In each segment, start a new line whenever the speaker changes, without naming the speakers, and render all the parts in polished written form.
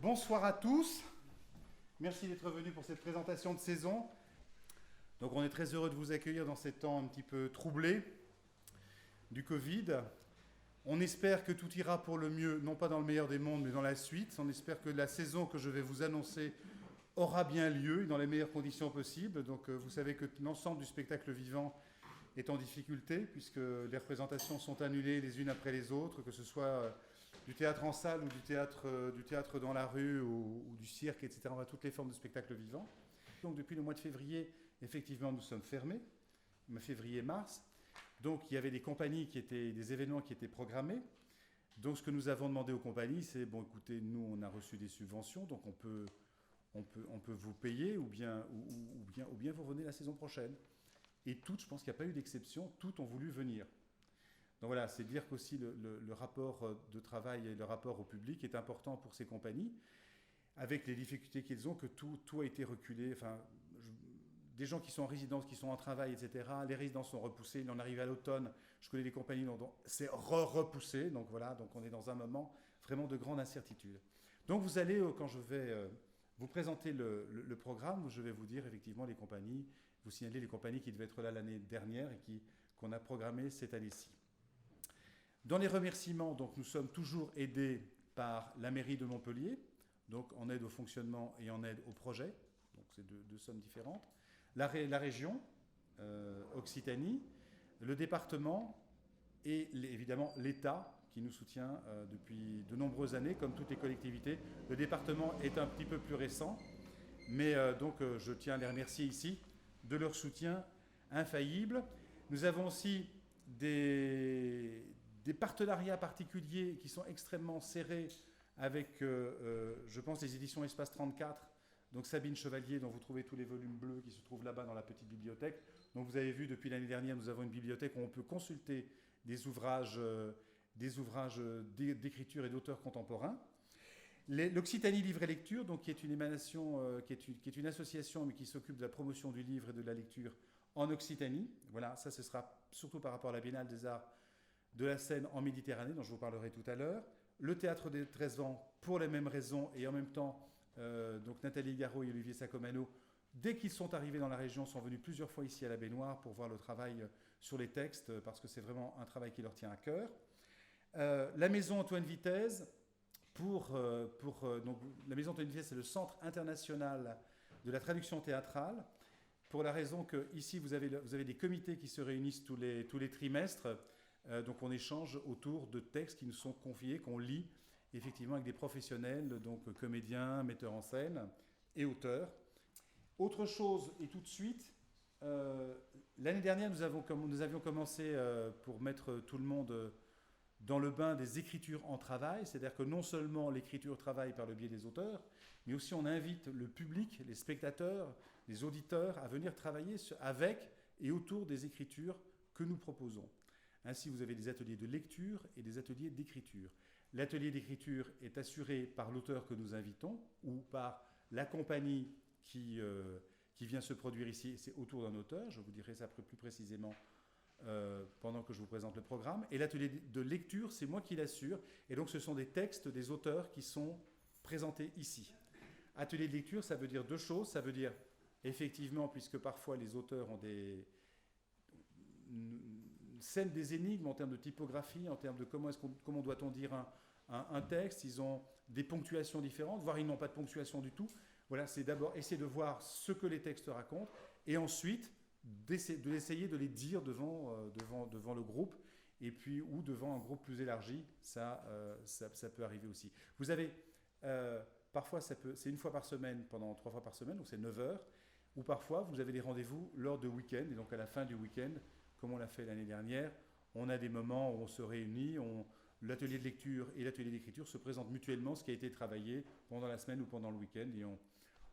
Bonsoir à tous. Merci d'être venus pour cette présentation de saison. Donc on est très heureux de vous accueillir dans ces temps un petit peu troublés du Covid. On espère que tout ira pour le mieux, non pas dans le meilleur des mondes, mais dans la suite. On espère que la saison que je vais vous annoncer aura bien lieu, dans les meilleures conditions possibles. Donc vous savez que l'ensemble du spectacle vivant est en difficulté, puisque les représentations sont annulées les unes après les autres, que ce soit du théâtre en salle ou du théâtre dans la rue ou du cirque, etc. On a toutes les formes de spectacle vivant. Donc depuis le mois de février, effectivement, nous sommes fermés, février-mars. Donc il y avait des événements qui étaient programmés. Donc ce que nous avons demandé aux compagnies, c'est, bon écoutez, nous on a reçu des subventions, donc on peut vous payer ou bien vous revenez la saison prochaine. Et toutes, je pense qu'il n'y a pas eu d'exception, toutes ont voulu venir. Donc voilà, c'est dire qu'aussi le rapport de travail et le rapport au public est important pour ces compagnies, avec les difficultés qu'ils ont, que tout a été reculé. Enfin, des gens qui sont en résidence, qui sont en travail, etc., les résidences sont repoussées, on arrive à l'automne, je connais des compagnies dont c'est repoussé, donc voilà, donc on est dans un moment vraiment de grande incertitude. Donc vous allez, quand je vais vous présenter le programme, je vais vous dire effectivement les compagnies, vous signaler les compagnies qui devaient être là l'année dernière et qu'on a programmées cette année-ci. Dans les remerciements, donc, nous sommes toujours aidés par la mairie de Montpellier, donc en aide au fonctionnement et en aide au projet, donc c'est deux sommes différentes. La région, Occitanie, le département et évidemment l'État qui nous soutient depuis de nombreuses années, comme toutes les collectivités. Le département est un petit peu plus récent, mais donc je tiens à les remercier ici de leur soutien infaillible. Nous avons aussi des partenariats particuliers qui sont extrêmement serrés avec, je pense, les éditions Espace 34, donc Sabine Chevalier, dont vous trouvez tous les volumes bleus qui se trouvent là-bas dans la petite bibliothèque. Donc vous avez vu, depuis l'année dernière, nous avons une bibliothèque où on peut consulter des ouvrages d'écriture et d'auteurs contemporains. L'Occitanie Livre et Lecture, donc, qui est une émanation, qui est une association, mais qui s'occupe de la promotion du livre et de la lecture en Occitanie. Voilà, ça ce sera surtout par rapport à la Biennale des Arts de la Seine en Méditerranée, dont je vous parlerai tout à l'heure. Le Théâtre des 13 ans, pour les mêmes raisons, et en même temps, donc Nathalie Garot et Olivier Sacomano, dès qu'ils sont arrivés dans la région, sont venus plusieurs fois ici à la Baignoire pour voir le travail sur les textes, parce que c'est vraiment un travail qui leur tient à cœur. La Maison Antoine Vitesse, donc, la Maison Antoine Vitesse, c'est le Centre international de la traduction théâtrale, pour la raison que ici vous avez des comités qui se réunissent tous les trimestres. Donc on échange autour de textes qui nous sont confiés, qu'on lit effectivement avec des professionnels, donc comédiens, metteurs en scène et auteurs. Autre chose, et tout de suite, l'année dernière nous avions commencé pour mettre tout le monde dans le bain des écritures en travail, c'est-à-dire que non seulement l'écriture travaille par le biais des auteurs, mais aussi on invite le public, les spectateurs, les auditeurs à venir travailler avec et autour des écritures que nous proposons. Ainsi, vous avez des ateliers de lecture et des ateliers d'écriture. L'atelier d'écriture est assuré par l'auteur que nous invitons ou par la compagnie qui vient se produire ici. C'est autour d'un auteur, je vous dirai ça plus précisément pendant que je vous présente le programme. Et l'atelier de lecture, c'est moi qui l'assure. Et donc, ce sont des textes des auteurs qui sont présentés ici. Atelier de lecture, ça veut dire deux choses. Ça veut dire, effectivement, puisque parfois les auteurs ont scène des énigmes en termes de typographie, en termes de comment doit-on dire un texte, ils ont des ponctuations différentes, voire ils n'ont pas de ponctuation du tout. Voilà, c'est d'abord essayer de voir ce que les textes racontent, et ensuite d'essayer de les dire devant le groupe, et puis ou devant un groupe plus élargi, ça peut arriver aussi. Vous avez, parfois c'est une fois par semaine, pendant 3 fois par semaine, donc c'est 9 heures, ou parfois vous avez des rendez-vous lors de week-end, et donc à la fin du week-end, comme on l'a fait l'année dernière, on a des moments où on se réunit, l'atelier de lecture et l'atelier d'écriture se présentent mutuellement ce qui a été travaillé pendant la semaine ou pendant le week-end, et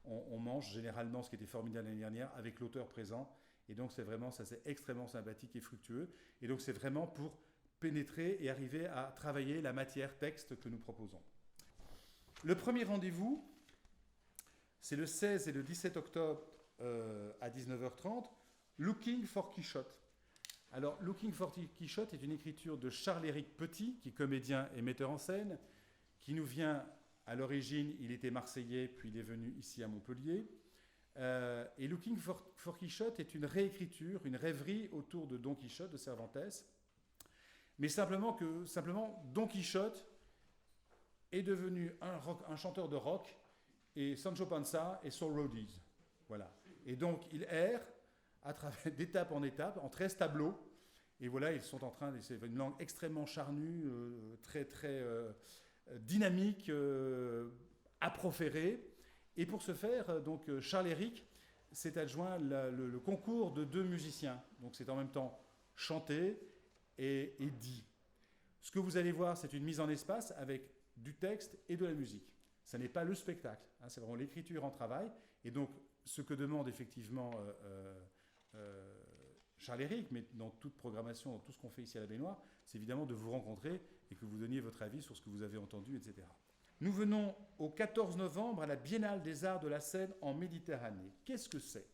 on mange généralement ce qui était formidable l'année dernière avec l'auteur présent, et donc c'est extrêmement sympathique et fructueux, et donc c'est vraiment pour pénétrer et arriver à travailler la matière texte que nous proposons. Le premier rendez-vous, c'est le 16 et le 17 octobre à 19h30, Looking for Quichotte. Alors, Looking for Quichotte est une écriture de Charles-Éric Petit, qui est comédien et metteur en scène, qui nous vient À l'origine, il était marseillais, puis il est venu ici à Montpellier. Et Looking for Quichotte est une réécriture, une rêverie autour de Don Quichotte, de Cervantes. Mais simplement, Don Quichotte est devenu un chanteur de rock, et Sancho Panza est Soul Roadies. Voilà. Et donc, il erre à travers d'étape en étape, en 13 tableaux. Et voilà, ils sont en train de... C'est une langue extrêmement charnue, très, très dynamique, à proférer. Et pour ce faire, donc, Charles-Éric s'est adjoint le concours de 2 musiciens. Donc, c'est en même temps chanté et dit. Ce que vous allez voir, c'est une mise en espace avec du texte et de la musique. Ce n'est pas le spectacle, hein, c'est vraiment l'écriture en travail. Et donc, ce que demande effectivement Charles-Éric, mais dans toute programmation, dans tout ce qu'on fait ici à la Baignoire, c'est évidemment de vous rencontrer et que vous donniez votre avis sur ce que vous avez entendu, etc. Nous venons au 14 novembre à la Biennale des Arts de la Seine en Méditerranée. Qu'est-ce que c'est ?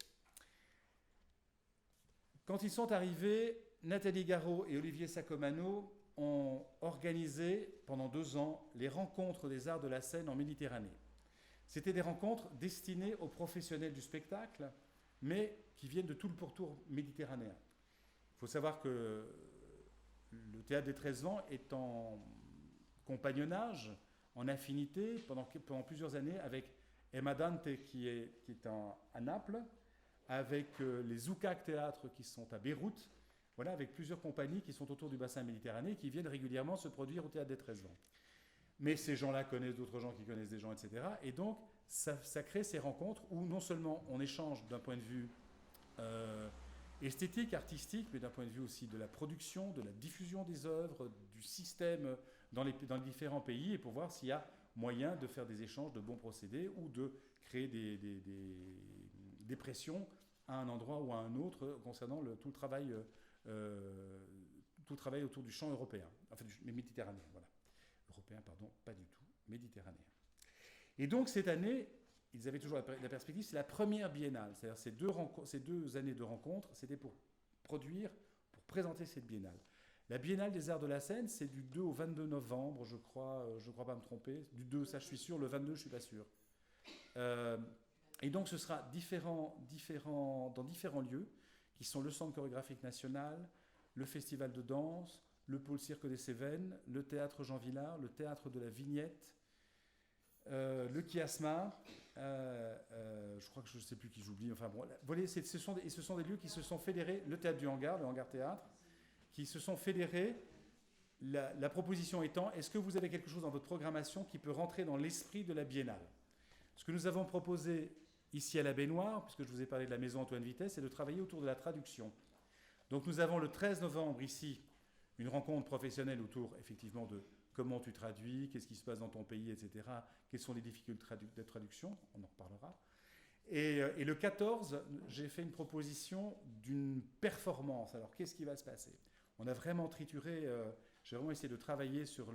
Quand ils sont arrivés, Nathalie Garot et Olivier Sacomano ont organisé pendant 2 ans les rencontres des arts de la Seine en Méditerranée. C'était des rencontres destinées aux professionnels du spectacle, mais qui viennent de tout le pourtour méditerranéen. Il faut savoir que le Théâtre des 13 Vents est en compagnonnage, en affinité, pendant plusieurs années avec Emma Dante qui est à Naples, avec les Zoukak Théâtres qui sont à Beyrouth, voilà, avec plusieurs compagnies qui sont autour du bassin méditerranéen et qui viennent régulièrement se produire au Théâtre des 13 Vents. Mais ces gens-là connaissent d'autres gens qui connaissent des gens, etc. Et donc, ça crée ces rencontres où non seulement on échange d'un point de vue esthétique, artistique, mais d'un point de vue aussi de la production, de la diffusion des œuvres, du système dans les différents pays, et pour voir s'il y a moyen de faire des échanges de bons procédés ou de créer des pressions à un endroit ou à un autre concernant tout le travail autour du champ européen, enfin du méditerranéen, voilà. Européen, pardon, pas du tout, méditerranéen. Et donc cette année, ils avaient toujours la perspective, c'est la première biennale, c'est-à-dire ces 2 années de rencontres, c'était pour présenter cette biennale. La Biennale des Arts de la Seine, c'est du 2 au 22 novembre, je crois pas me tromper, du 2, ça je suis sûr, le 22 je suis pas sûr. Et donc ce sera dans différents lieux, qui sont le Centre chorégraphique national, le Festival de danse, le Pôle Cirque des Cévennes, le Théâtre Jean Villard, le Théâtre de la Vignette, le Kiasma, je crois que je ne sais plus qui j'oublie, enfin bon, voilà, ce sont des lieux qui se sont fédérés, le Théâtre du Hangar, le Hangar Théâtre, qui se sont fédérés, la proposition étant, est-ce que vous avez quelque chose dans votre programmation qui peut rentrer dans l'esprit de la Biennale ? Ce que nous avons proposé ici à la Baignoire, puisque je vous ai parlé de la maison Antoine Vitesse, c'est de travailler autour de la traduction. Donc nous avons le 13 novembre ici une rencontre professionnelle autour effectivement de comment tu traduis, qu'est-ce qui se passe dans ton pays, etc. Quelles sont les difficultés de traduction, on en reparlera. Et le 14, j'ai fait une proposition d'une performance. Alors qu'est-ce qui va se passer ? On a vraiment trituré, j'ai vraiment essayé de travailler sur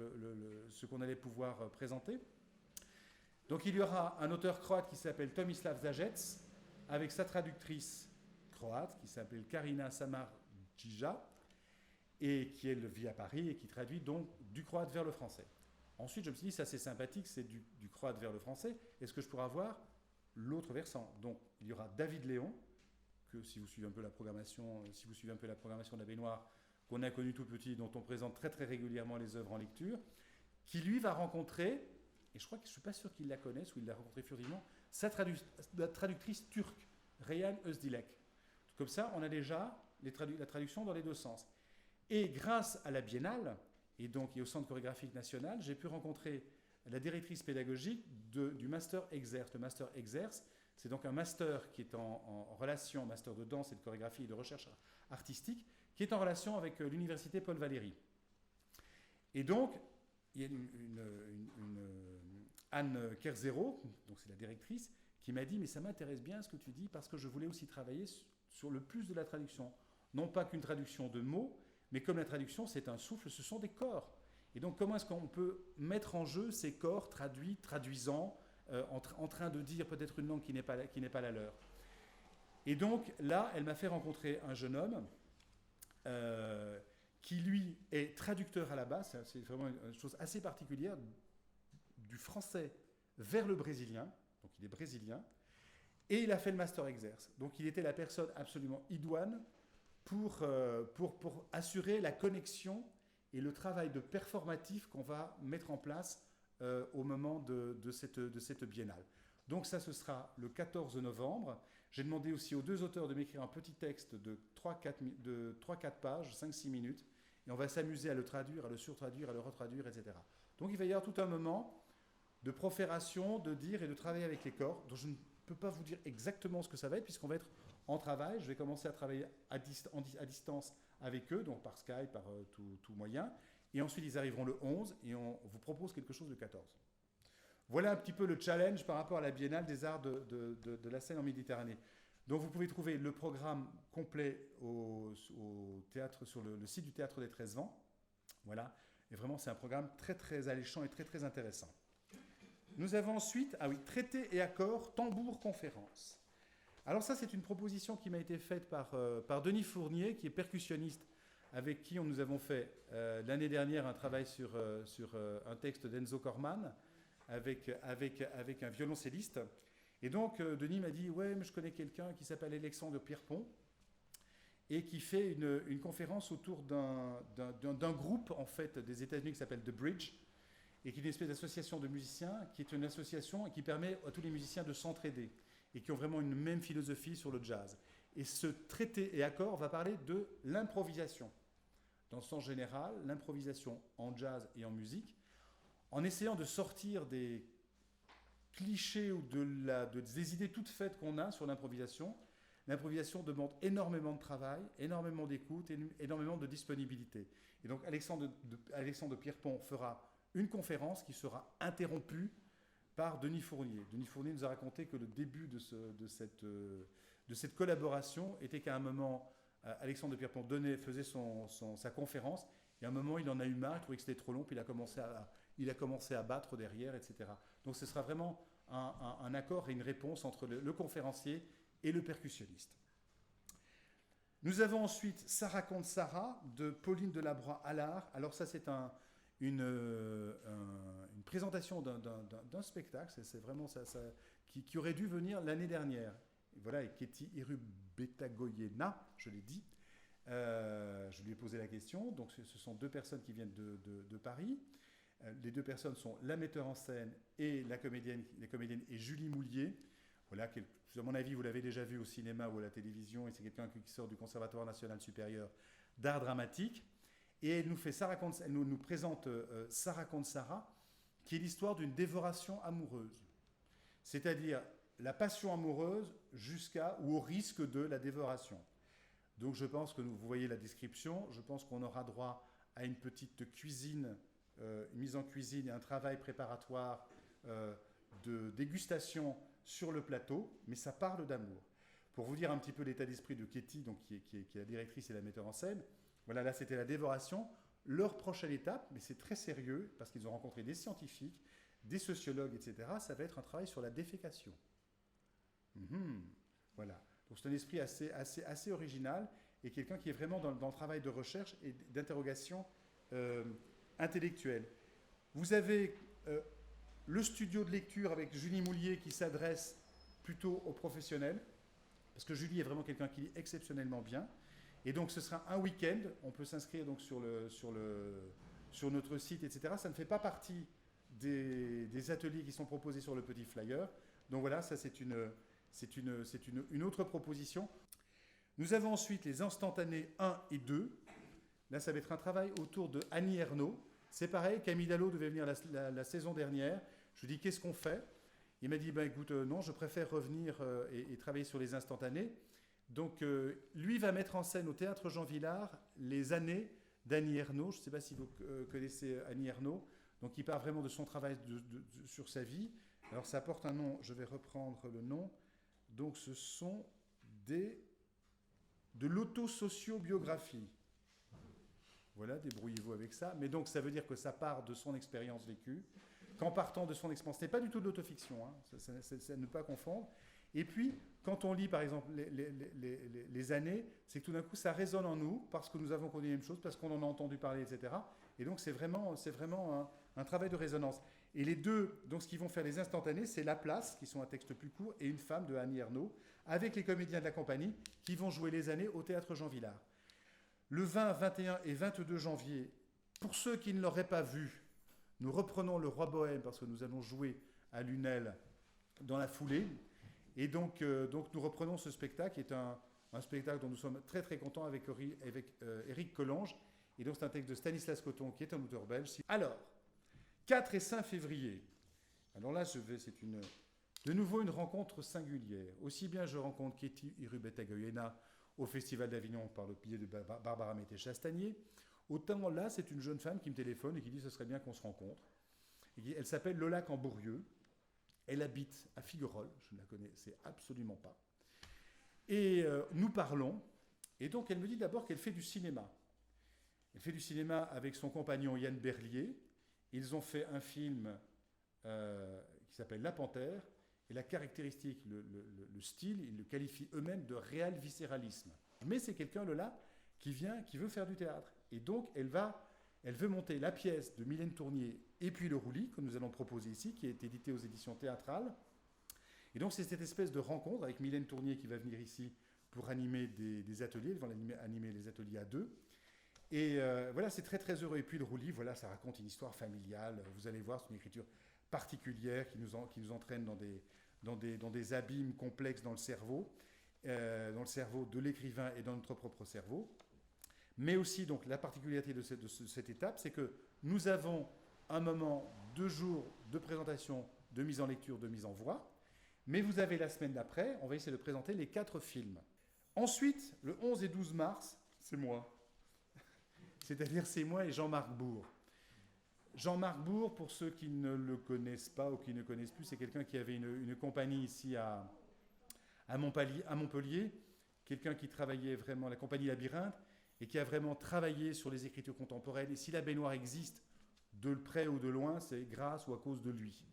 ce qu'on allait pouvoir présenter. Donc il y aura un auteur croate qui s'appelle Tomislav Zajec, avec sa traductrice croate qui s'appelle Karina Samardžija, et qui elle vit à Paris et qui traduit donc du croate vers le français. Ensuite, je me suis dit, ça c'est sympathique, c'est du croate vers le français. Est-ce que je pourrais avoir l'autre versant ? Donc il y aura David Léon, que si vous suivez un peu la programmation, de la Baignoire, qu'on a connu tout petit, dont on présente très très régulièrement les œuvres en lecture, qui lui va rencontrer, et je crois que je ne suis pas sûr qu'il la connaisse ou il l'a rencontrée furtivement, la traductrice turque, Reyhan Özdilek. Comme ça, on a déjà la traduction dans les 2 sens. Et grâce à la Biennale, et donc et au Centre chorégraphique national, j'ai pu rencontrer la directrice pédagogique du Master Exerce. Le Master Exerce, c'est donc un master qui est en relation, master de danse et de chorégraphie et de recherche artistique, qui est en relation avec l'université Paul Valéry. Et donc, il y a Anne Kerzero, donc c'est la directrice, qui m'a dit « mais ça m'intéresse bien ce que tu dis parce que je voulais aussi travailler sur le plus de la traduction. Non pas qu'une traduction de mots, mais comme la traduction c'est un souffle, ce sont des corps. Et donc comment est-ce qu'on peut mettre en jeu ces corps traduits, traduisant, en train de dire peut-être une langue qui n'est pas la leur. Et donc là, elle m'a fait rencontrer un jeune homme qui lui est traducteur à la base, c'est vraiment une chose assez particulière, du français vers le brésilien, donc il est brésilien, et il a fait le master exerce. Donc il était la personne absolument idoine pour assurer la connexion et le travail de performatif qu'on va mettre en place au moment de cette biennale. Donc ça, ce sera le 14 novembre. J'ai demandé aussi aux deux auteurs de m'écrire un petit texte de 3-4 pages, 5-6 minutes, et on va s'amuser à le traduire, à le surtraduire, à le retraduire, etc. Donc il va y avoir tout un moment de profération, de dire et de travailler avec les corps, dont je ne peux pas vous dire exactement ce que ça va être, puisqu'on va être en travail. Je vais commencer à travailler à distance avec eux, donc par Skype, par tout moyen, et ensuite ils arriveront le 11, et on vous propose quelque chose le 14. Voilà un petit peu le challenge par rapport à la Biennale des Arts de la Seine en Méditerranée. Donc vous pouvez trouver le programme complet au théâtre, sur le site du Théâtre des 13 Vents. Voilà, et vraiment c'est un programme très très alléchant et très très intéressant. Nous avons ensuite, traité et accord, tambour conférence. Alors ça c'est une proposition qui m'a été faite par Denis Fournier, qui est percussionniste, avec qui nous avons fait l'année dernière un travail sur un texte d'Enzo Corman, avec un violoncelliste. Et donc, Denis m'a dit, ouais, mais je connais quelqu'un qui s'appelle Alexandre Pierrepont et qui fait une conférence autour d'un groupe, en fait, des États-Unis qui s'appelle The Bridge, et qui est une espèce d'association de musiciens, qui est une association qui permet à tous les musiciens de s'entraider, et qui ont vraiment une même philosophie sur le jazz. Et ce traité et accord va parler de l'improvisation. Dans le sens général, l'improvisation en jazz et en musique, en essayant de sortir des clichés ou des idées toutes faites qu'on a sur l'improvisation. L'improvisation demande énormément de travail, énormément d'écoute, énormément de disponibilité. Et donc Alexandre Pierrepont fera une conférence qui sera interrompue par Denis Fournier. Denis Fournier nous a raconté que le début de cette collaboration était qu'à un moment, Alexandre Pierrepont faisait sa conférence, et à un moment, il en a eu marre, il trouvait que c'était trop long, puis il a commencé à battre derrière, etc. Donc ce sera vraiment un accord et une réponse entre le conférencier et le percussionniste. Nous avons ensuite Ça raconte Sarah de Pauline Delabroix-Allard. Alors ça c'est une présentation d'un spectacle, c'est vraiment ça qui aurait dû venir l'année dernière. Et voilà, et Ketty Irubetagoyena, je l'ai dit. Je lui ai posé la question. Donc ce sont deux personnes qui viennent de Paris. Les deux personnes sont la metteur en scène et la comédienne est Julie Moulier. Voilà, à mon avis, vous l'avez déjà vu au cinéma ou à la télévision, et c'est quelqu'un qui sort du Conservatoire national supérieur d'art dramatique. Et elle nous présente Ça raconte Sarah, qui est l'histoire d'une dévoration amoureuse. C'est-à-dire la passion amoureuse ou au risque de la dévoration. Donc je pense que vous voyez la description, je pense qu'on aura droit à une petite cuisine, une mise en cuisine et un travail préparatoire de dégustation sur le plateau, mais ça parle d'amour. Pour vous dire un petit peu l'état d'esprit de Ketty, donc qui est la directrice et la metteur en scène, voilà, là c'était la dévoration. Leur prochaine étape, mais c'est très sérieux, parce qu'ils ont rencontré des scientifiques, des sociologues, etc., ça va être un travail sur la défécation. Voilà. Donc c'est un esprit assez original, et quelqu'un qui est vraiment dans le travail de recherche et d'interrogation intellectuelle. Vous avez le studio de lecture avec Julie Moulier qui s'adresse plutôt aux professionnels, parce que Julie est vraiment quelqu'un qui lit exceptionnellement bien. Et donc ce sera un week-end, on peut s'inscrire donc sur notre site, etc. Ça ne fait pas partie des ateliers qui sont proposés sur le petit flyer. Donc voilà, ça c'est une autre proposition. Nous avons ensuite les instantanés 1 et 2. Là, ça va être un travail autour de Annie Ernaux. C'est pareil, Camille Dallot devait venir la saison dernière. Je lui ai dit, qu'est-ce qu'on fait? Il m'a dit, écoute, non, je préfère revenir et travailler sur les instantanés. Donc, lui va mettre en scène au Théâtre Jean Villard les années d'Annie Ernaux. Je ne sais pas si vous connaissez Annie Ernaux. Donc, il part vraiment de son travail sur sa vie. Alors, ça porte un nom, je vais reprendre le nom. Donc, ce sont de l'autosociobiographie. Voilà, débrouillez-vous avec ça. Mais donc, ça veut dire que ça part de son expérience vécue. Qu'en partant de son expérience, ce n'est pas du tout de l'autofiction, hein, c'est ne pas confondre. Et puis, quand on lit, par exemple, les années, c'est que tout d'un coup, ça résonne en nous, parce que nous avons connu les mêmes choses, parce qu'on en a entendu parler, etc. Et donc, c'est vraiment un travail de résonance. Et les deux, donc ce qu'ils vont faire les instantanés, c'est La Place, qui sont un texte plus court, et Une femme de Annie Ernaux, avec les comédiens de la compagnie, qui vont jouer Les Années au Théâtre Jean Vilar. Le 20, 21 et 22 janvier, pour ceux qui ne l'auraient pas vu, nous reprenons Le Roi Bohème, parce que nous allons jouer à Lunel dans la foulée. Et donc nous reprenons ce spectacle, qui est un spectacle dont nous sommes très très contents avec Éric Collonges. Et donc c'est un texte de Stanislas Coton, qui est un auteur belge. Alors, 4 et 5 février. Alors là, c'est de nouveau une rencontre singulière. Aussi bien je rencontre Ketty Irubetagoyena au Festival d'Avignon par le biais de Barbara Mété-Chastagnier, autant là, c'est une jeune femme qui me téléphone et qui dit « ce serait bien qu'on se rencontre ». Elle s'appelle Lola Camborieux. Elle habite à Figuerolles, je ne la connaissais absolument pas. Et nous parlons, et donc elle me dit d'abord qu'elle fait du cinéma. Elle fait du cinéma avec son compagnon Yann Berlier. Ils ont fait un film qui s'appelle La Panthère, et la caractéristique, le style, ils le qualifient eux-mêmes de réel viscéralisme. Mais c'est quelqu'un, Lola, qui veut faire du théâtre. Et donc elle veut monter la pièce de Mylène Tournier et puis Le Roulis, que nous allons proposer ici, qui est édité aux éditions théâtrales. Et donc c'est cette espèce de rencontre avec Mylène Tournier qui va venir ici pour animer des ateliers. Ils vont animer les ateliers à deux. Et voilà, c'est très très heureux. Et puis Le Roulis, voilà, ça raconte une histoire familiale. Vous allez voir, c'est une écriture particulière qui nous entraîne dans des abîmes complexes dans le cerveau de l'écrivain et dans notre propre cerveau. Mais aussi, donc, la particularité de cette étape, c'est que nous avons un moment, 2 jours de présentation, de mise en lecture, de mise en voix. Mais vous avez la semaine d'après, on va essayer de présenter les 4 films. Ensuite, le 11 et 12 mars, c'est moi. C'est-à-dire, c'est moi et Jean-Marc Bourg. Jean-Marc Bourg, pour ceux qui ne le connaissent pas ou qui ne connaissent plus, c'est quelqu'un qui avait une compagnie ici à Montpellier, quelqu'un qui travaillait vraiment, la compagnie Labyrinthe, et qui a vraiment travaillé sur les écritures contemporaines. Et si la baignoire existe, de près ou de loin, c'est grâce ou à cause de lui.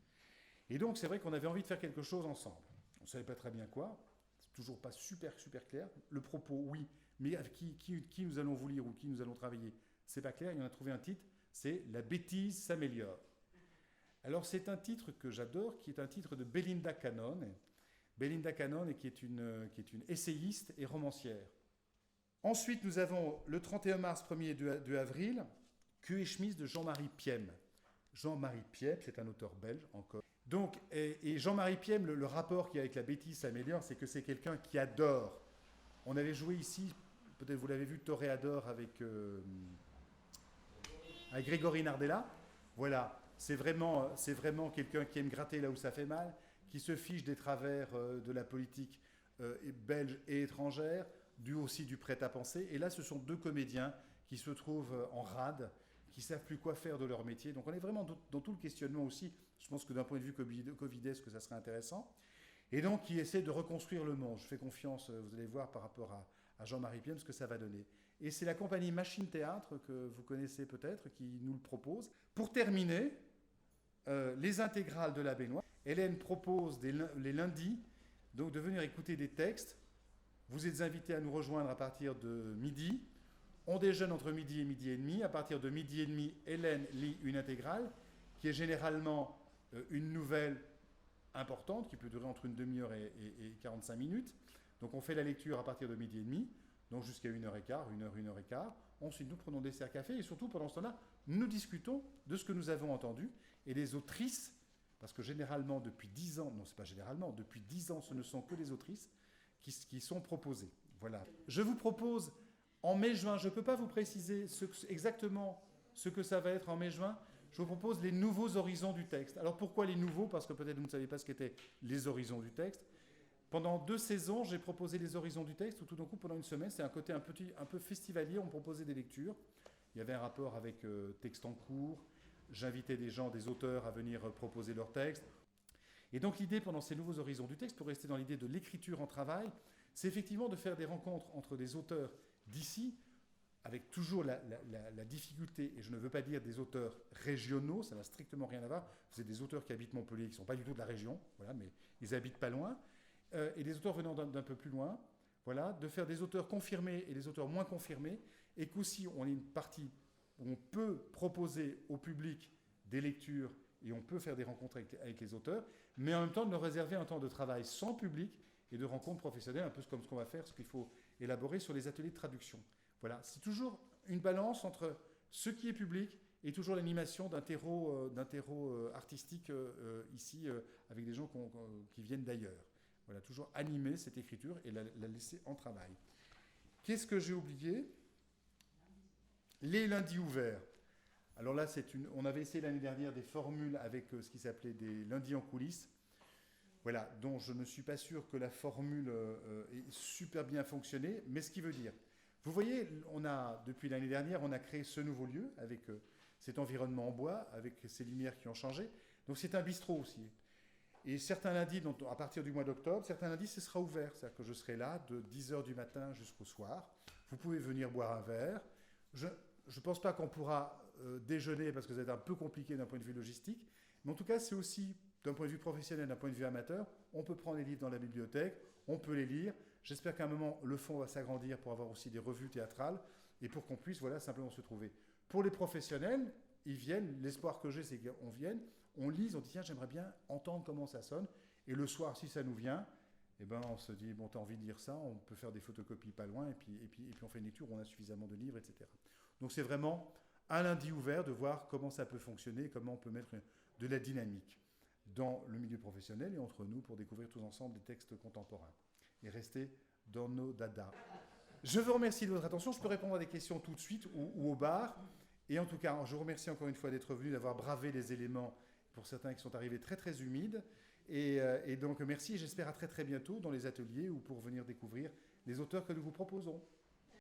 Et donc, c'est vrai qu'on avait envie de faire quelque chose ensemble. On ne savait pas très bien quoi, c'est toujours pas super clair. Le propos, oui, mais avec qui nous allons vous lire ou qui nous allons travailler, c'est pas clair. Il y en a trouvé un titre, c'est « La bêtise s'améliore ». Alors, c'est un titre que j'adore, qui est un titre de Belinda Cannon. Belinda Cannon, qui est une essayiste et romancière. Ensuite, nous avons le 31 mars, 1er et 2 avril, Queue et chemise de Jean-Marie Piem. Jean-Marie Piem, c'est un auteur belge encore. Donc, et Jean-Marie Piem, le rapport qu'il y a avec la bêtise s'améliore, c'est que c'est quelqu'un qui adore. On avait joué ici, peut-être vous l'avez vu, Toréador avec Grégory Nardella. Voilà, c'est vraiment quelqu'un qui aime gratter là où ça fait mal, qui se fiche des travers de la politique belge et étrangère, aussi du prêt-à-penser. Et là, ce sont 2 comédiens qui se trouvent en rade, qui ne savent plus quoi faire de leur métier. Donc on est vraiment dans tout le questionnement aussi. Je pense que d'un point de vue covidesque, ça serait intéressant. Et donc qui essaie de reconstruire le monde. Je fais confiance, vous allez voir, par rapport à Jean-Marie Piem, ce que ça va donner. Et c'est la compagnie Machine Théâtre, que vous connaissez peut-être, qui nous le propose. Pour terminer, les intégrales de la baignoire. Hélène propose les lundis donc de venir écouter des textes. Vous êtes invités à nous rejoindre à partir de midi. On déjeune entre midi et demi. À partir de midi et demi, Hélène lit une intégrale qui est généralement une nouvelle importante qui peut durer entre une demi-heure et 45 minutes. Donc on fait la lecture à partir de midi et demi, donc jusqu'à 1h15, 1h15. Ensuite, nous prenons des desserts café et surtout, pendant ce temps-là, nous discutons de ce que nous avons entendu et les autrices, parce que généralement, depuis 10 ans, non, c'est pas généralement, depuis 10 ans, ce ne sont que des autrices qui sont proposées. Voilà. Je vous propose, en mai-juin, je ne peux pas vous préciser exactement ce que ça va être en mai-juin, je vous propose les nouveaux horizons du texte. Alors pourquoi les nouveaux? Parce que peut-être vous ne savez pas ce qu'étaient les horizons du texte. Pendant 2 saisons, j'ai proposé les horizons du texte, où tout d'un coup, pendant une semaine, c'est un côté un peu festivalier, on me proposait des lectures. Il y avait un rapport avec texte en cours, j'invitais des auteurs à venir proposer leurs textes. Et donc l'idée, pendant ces nouveaux horizons du texte, pour rester dans l'idée de l'écriture en travail, c'est effectivement de faire des rencontres entre des auteurs d'ici, avec toujours la difficulté, et je ne veux pas dire des auteurs régionaux, ça n'a strictement rien à voir, c'est des auteurs qui habitent Montpellier, qui ne sont pas du tout de la région, voilà, mais ils habitent pas loin, et des auteurs venant d'un peu plus loin, voilà, de faire des auteurs confirmés et des auteurs moins confirmés, et qu'aussi on est une partie où on peut proposer au public des lectures et on peut faire des rencontres avec les auteurs, mais en même temps de leur réserver un temps de travail sans public et de rencontres professionnelles, un peu comme ce qu'on va faire, ce qu'il faut élaborer sur les ateliers de traduction. Voilà, c'est toujours une balance entre ce qui est public et toujours l'animation d'un terreau artistique ici, avec des gens qui viennent d'ailleurs. Voilà, toujours animer cette écriture et la laisser en travail. Qu'est-ce que j'ai oublié? Les lundis ouverts. Alors là, on avait essayé l'année dernière des formules avec ce qui s'appelait des lundis en coulisses. Voilà, dont je ne suis pas sûr que la formule ait super bien fonctionné, mais ce qui veut dire, vous voyez, depuis l'année dernière, on a créé ce nouveau lieu avec cet environnement en bois, avec ces lumières qui ont changé. Donc c'est un bistrot aussi. Et certains lundis, à partir du mois d'octobre, certains lundis, ce sera ouvert. C'est-à-dire que je serai là de 10h du matin jusqu'au soir. Vous pouvez venir boire un verre. Je ne pense pas qu'on pourra déjeuner parce que ça va être un peu compliqué d'un point de vue logistique. Mais en tout cas, c'est aussi, d'un point de vue professionnel, d'un point de vue amateur, on peut prendre les livres dans la bibliothèque, on peut les lire. J'espère qu'à un moment, le fonds va s'agrandir pour avoir aussi des revues théâtrales et pour qu'on puisse simplement se trouver. Pour les professionnels, ils viennent. L'espoir que j'ai, c'est qu'on vienne, on lise, on dit tiens, j'aimerais bien entendre comment ça sonne. Et le soir, si ça nous vient, on se dit bon, t'as envie de lire ça, on peut faire des photocopies pas loin, et puis on fait une lecture où on a suffisamment de livres, etc. Donc c'est vraiment un lundi ouvert de voir comment ça peut fonctionner, comment on peut mettre de la dynamique dans le milieu professionnel et entre nous pour découvrir tous ensemble des textes contemporains et rester dans nos dadas. Je vous remercie de votre attention. Je peux répondre à des questions tout de suite ou au bar. Et en tout cas, je vous remercie encore une fois d'être venu, d'avoir bravé les éléments pour certains qui sont arrivés très très humides. Et donc merci et j'espère à très très bientôt dans les ateliers ou pour venir découvrir les auteurs que nous vous proposons.